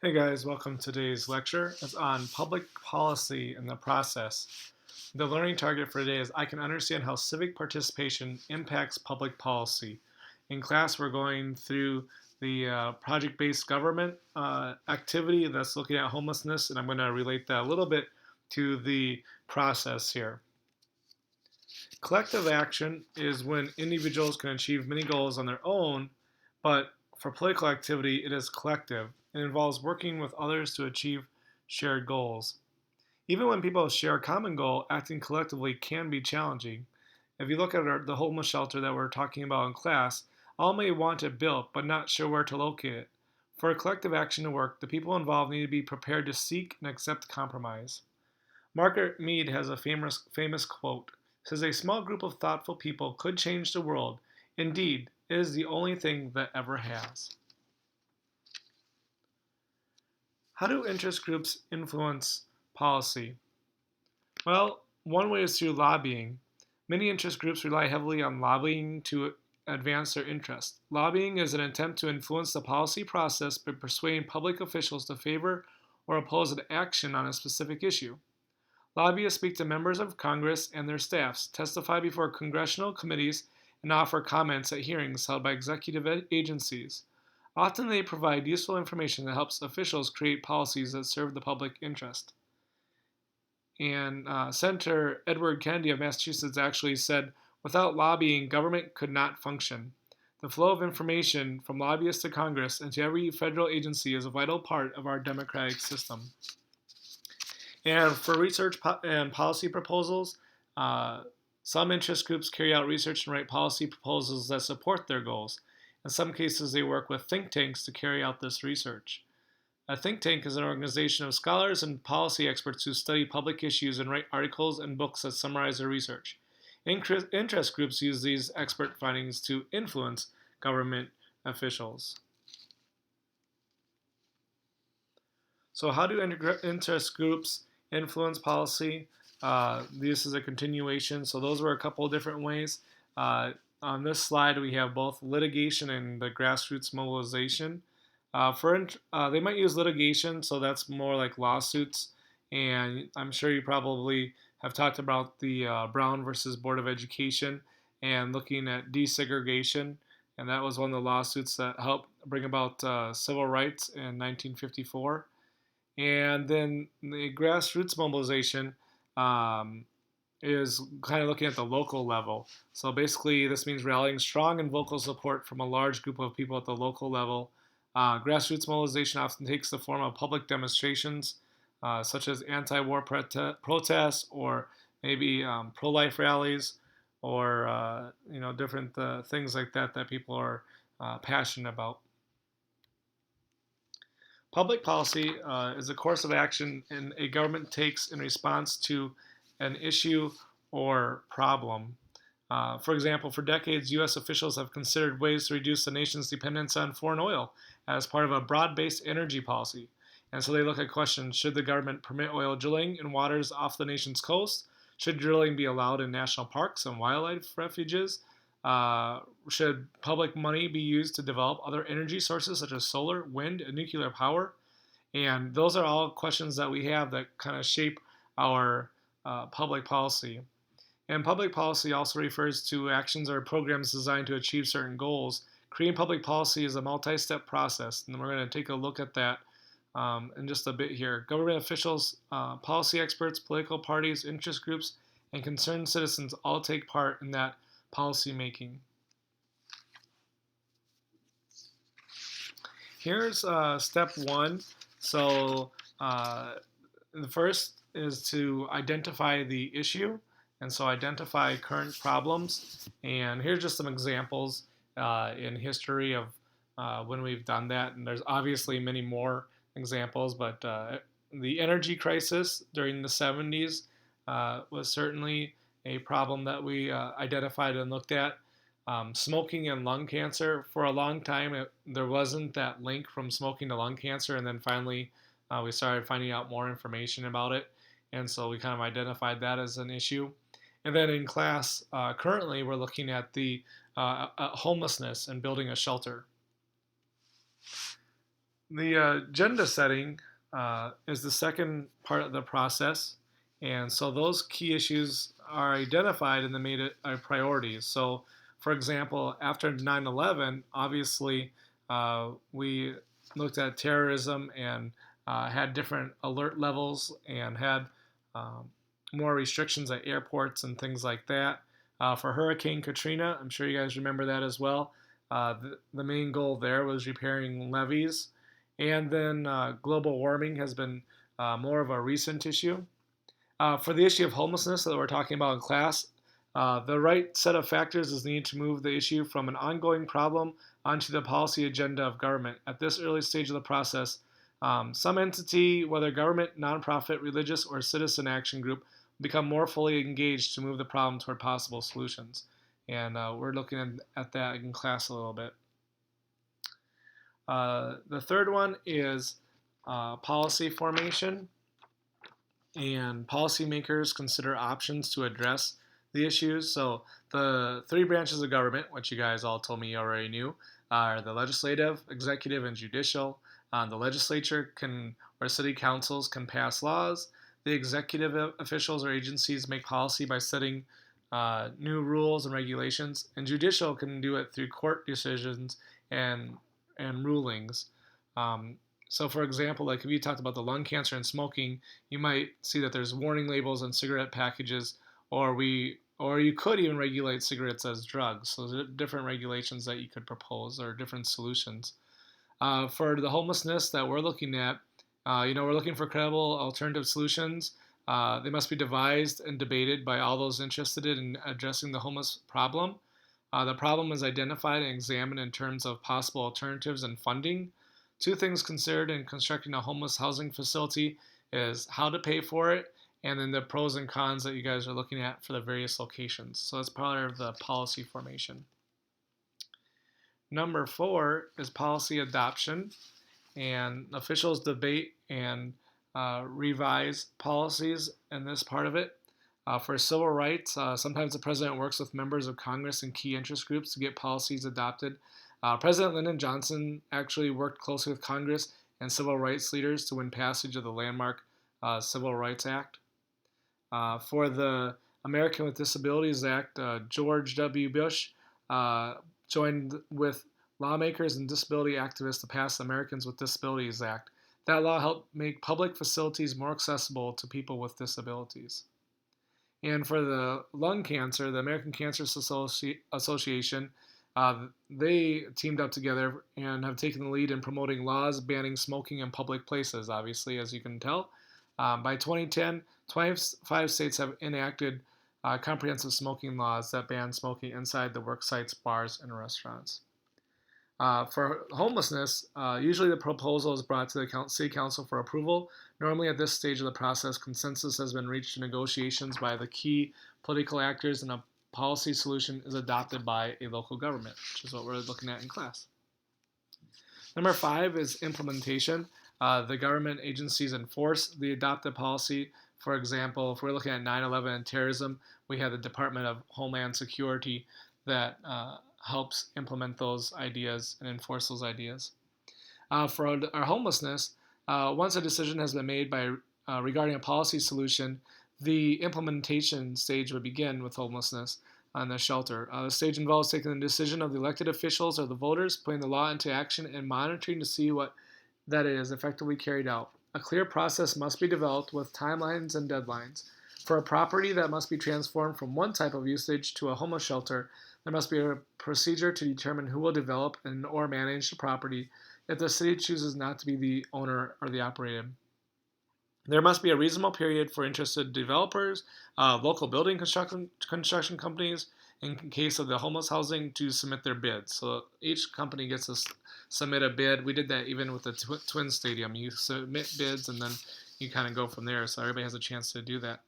Hey guys, welcome to today's lecture. It's on public policy and the process. The learning target for today is I can understand how civic participation impacts public policy. In class, we're going through the project-based government activity that's looking at homelessness, and I'm going to relate that a little bit to the process here. Collective action is when individuals can achieve many goals on their own, but for political activity, it is collective. It involves working with others to achieve shared goals. Even when people share a common goal, acting collectively can be challenging. If you look at the homeless shelter that we're talking about in class, all may want it built, but not sure where to locate it. For a collective action to work, the people involved need to be prepared to seek and accept compromise. Margaret Mead has a famous quote. It says, "A small group of thoughtful people could change the world. Indeed, it is the only thing that ever has." How do interest groups influence policy? Well, one way is through lobbying. Many interest groups rely heavily on lobbying to advance their interests. Lobbying is an attempt to influence the policy process by persuading public officials to favor or oppose an action on a specific issue. Lobbyists speak to members of Congress and their staffs, testify before congressional committees, and offer comments at hearings held by executive agencies. Often they provide useful information that helps officials create policies that serve the public interest. And Senator Edward Kennedy of Massachusetts actually said, "Without lobbying, government could not function. The flow of information from lobbyists to Congress and to every federal agency is a vital part of our democratic system." And for research and policy proposals, uh, some interest groups carry out research and write policy proposals that support their goals. In some cases, they work with think tanks to carry out this research. A think tank is an organization of scholars and policy experts who study public issues and write articles and books that summarize their research. Interest groups use these expert findings to influence government officials. So, how do interest groups influence policy? This is a continuation. So, those were a couple of different ways. On this slide, we have both litigation and the grassroots mobilization. They might use litigation, so that's more like lawsuits. And I'm sure you probably have talked about the Brown versus Board of Education and looking at desegregation. And that was one of the lawsuits that helped bring about civil rights in 1954. And then the grassroots mobilization um, is kind of looking at the local level. So basically, this means rallying strong and vocal support from a large group of people at the local level. Grassroots mobilization often takes the form of public demonstrations, such as anti-war protests or maybe pro-life rallies, or different things like that that people are passionate about. Public policy is a course of action a government takes in response to an issue or problem. For example, for decades, U.S. officials have considered ways to reduce the nation's dependence on foreign oil as part of a broad based energy policy. And so they look at questions: should the government permit oil drilling in waters off the nation's coast? Should drilling be allowed in national parks and wildlife refuges? Should public money be used to develop other energy sources such as solar, wind, and nuclear power? And those are all questions that we have that kind of shape our public policy. And public policy also refers to actions or programs designed to achieve certain goals. Creating public policy is a multi step process, and we're going to take a look at that in just a bit here. Government officials, policy experts, political parties, interest groups, and concerned citizens all take part in that policy making. Here's step one. So the first is to identify the issue, and so identify current problems. And here's just some examples in history of when we've done that. And there's obviously many more examples, but the energy crisis during the 70s was certainly a problem that we identified and looked at. Smoking and lung cancer, for a long time, there wasn't that link from smoking to lung cancer, and then finally we started finding out more information about it, and so we kind of identified that as an issue. And then in class, currently we're looking at the homelessness and building a shelter. The agenda setting is the second part of the process, and so those key issues are identified and then made priorities. So, for example, after 9/11, obviously we looked at terrorism and had different alert levels and had um, more restrictions at airports and things like that. For Hurricane Katrina, I'm sure you guys remember that as well. The main goal there was repairing levees, and then global warming has been more of a recent issue. For the issue of homelessness that we're talking about in class, the right set of factors is needed to move the issue from an ongoing problem onto the policy agenda of government. At this early stage of the process, some entity, whether government, nonprofit, religious, or citizen action group, become more fully engaged to move the problem toward possible solutions. And we're looking at that in class a little bit. The third one is policy formation, and policymakers consider options to address the issues. So the three branches of government, which you guys all told me you already knew, are the legislative, executive, and judicial. The legislature can, or city councils can pass laws. The executive officials or agencies make policy by setting new rules and regulations, and judicial can do it through court decisions and rulings. Um, so, for example, like if you talked about the lung cancer and smoking, you might see that there's warning labels on cigarette packages, or you could even regulate cigarettes as drugs. So, there's different regulations that you could propose or different solutions. For the homelessness that we're looking at, we're looking for credible alternative solutions. They must be devised and debated by all those interested in addressing the homeless problem. The problem is identified and examined in terms of possible alternatives and funding. Two things considered in constructing a homeless housing facility is how to pay for it, and then the pros and cons that you guys are looking at for the various locations. So that's part of the policy formation. Number 4 is policy adoption, and officials debate and revise policies in this part of it. For civil rights, sometimes the president works with members of Congress and key interest groups to get policies adopted. President Lyndon Johnson actually worked closely with Congress and civil rights leaders to win passage of the landmark Civil Rights Act. For the American with Disabilities Act, George W. Bush joined with lawmakers and disability activists to pass the Americans with Disabilities Act. That law helped make public facilities more accessible to people with disabilities. And for the lung cancer, the American Cancer Association, they teamed up together and have taken the lead in promoting laws banning smoking in public places, obviously, as you can tell. By 2010, 25 states have enacted comprehensive smoking laws that ban smoking inside the work sites, bars, and restaurants. For homelessness, usually the proposal is brought to the City Council for approval. Normally, at this stage of the process, consensus has been reached in negotiations by the key political actors, and a policy solution is adopted by a local government, which is what we're looking at in class. Number 5 is implementation. The government agencies enforce the adopted policy. For example, if we're looking at 9/11 and terrorism, we have the Department of Homeland Security that helps implement those ideas and enforce those ideas. For our homelessness, once a decision has been made regarding a policy solution, the implementation stage would begin with homelessness on the shelter. The stage involves taking the decision of the elected officials or the voters, putting the law into action, and monitoring to see what that is effectively carried out. A clear process must be developed with timelines and deadlines. For a property that must be transformed from one type of usage to a homeless shelter, there must be a procedure to determine who will develop and or manage the property if the city chooses not to be the owner or the operator. There must be a reasonable period for interested developers, local building construction companies, in case of the homeless housing, to submit their bids. So each company gets to submit a bid. We did that even with the Twin Stadium. You submit bids and then you kind of go from there. So everybody has a chance to do that.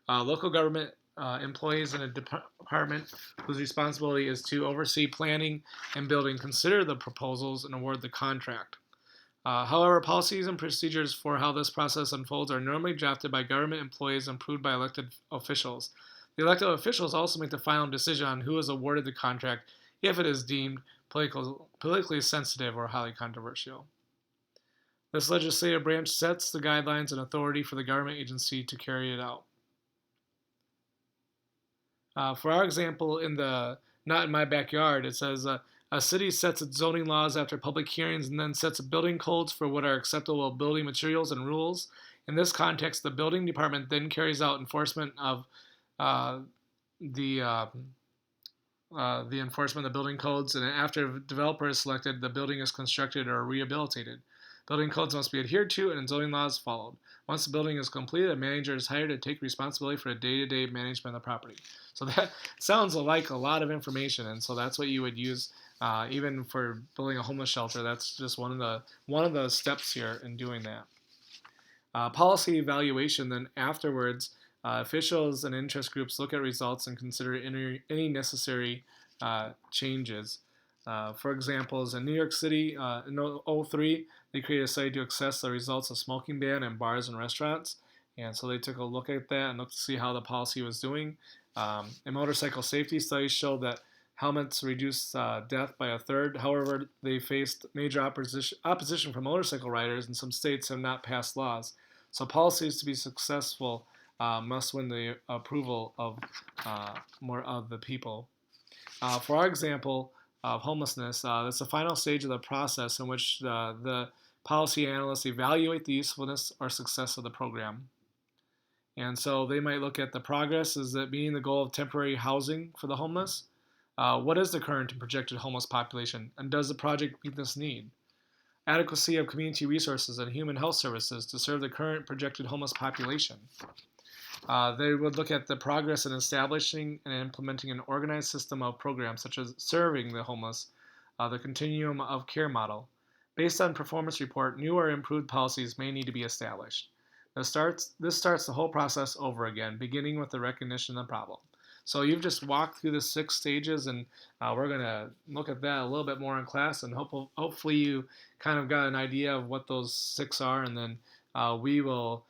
Local government employees in a department whose responsibility is to oversee planning and building consider the proposals and award the contract. However, policies and procedures for how this process unfolds are normally drafted by government employees and approved by elected officials. The elected officials also make the final decision on who is awarded the contract if it is deemed politically sensitive or highly controversial. This legislative branch sets the guidelines and authority for the government agency to carry it out. For our example, in the Not in My Backyard, it says a city sets its zoning laws after public hearings and then sets building codes for what are acceptable building materials and rules. In this context, the building department then carries out enforcement of uh, the the enforcement of the building codes, and after a developer is selected, the building is constructed or rehabilitated. Building codes must be adhered to and zoning laws followed. Once the building is completed, a manager is hired to take responsibility for the day-to-day management of the property. So that sounds like a lot of information, and so that's what you would use even for building a homeless shelter. That's just one of the steps here in doing that. Policy evaluation. Then afterwards, officials and interest groups look at results and consider any necessary changes. For example, in New York City, in 2003, they created a study to assess the results of smoking ban in bars and restaurants. And so they took a look at that and looked to see how the policy was doing. And motorcycle safety studies showed that helmets reduced death by a third. However, they faced major opposition from motorcycle riders, and some states have not passed laws. So policies to be successful must win the approval of more of the people. For our example of homelessness, that's the final stage of the process in which the policy analysts evaluate the usefulness or success of the program. And so they might look at the progress. Is it meeting the goal of temporary housing for the homeless? What is the current and projected homeless population? And does the project meet this need? Adequacy of community resources and human health services to serve the current projected homeless population. They would look at the progress in establishing and implementing an organized system of programs such as serving the homeless, the continuum of care model. Based on performance report, new or improved policies may need to be established. This starts the whole process over again, beginning with the recognition of the problem. So you've just walked through the 6 stages, and we're going to look at that a little bit more in class, and hopefully you kind of got an idea of what those 6 are, and then we will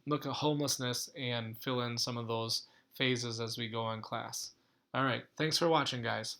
look at homelessness and fill in some of those phases as we go in class. All right, thanks for watching, guys.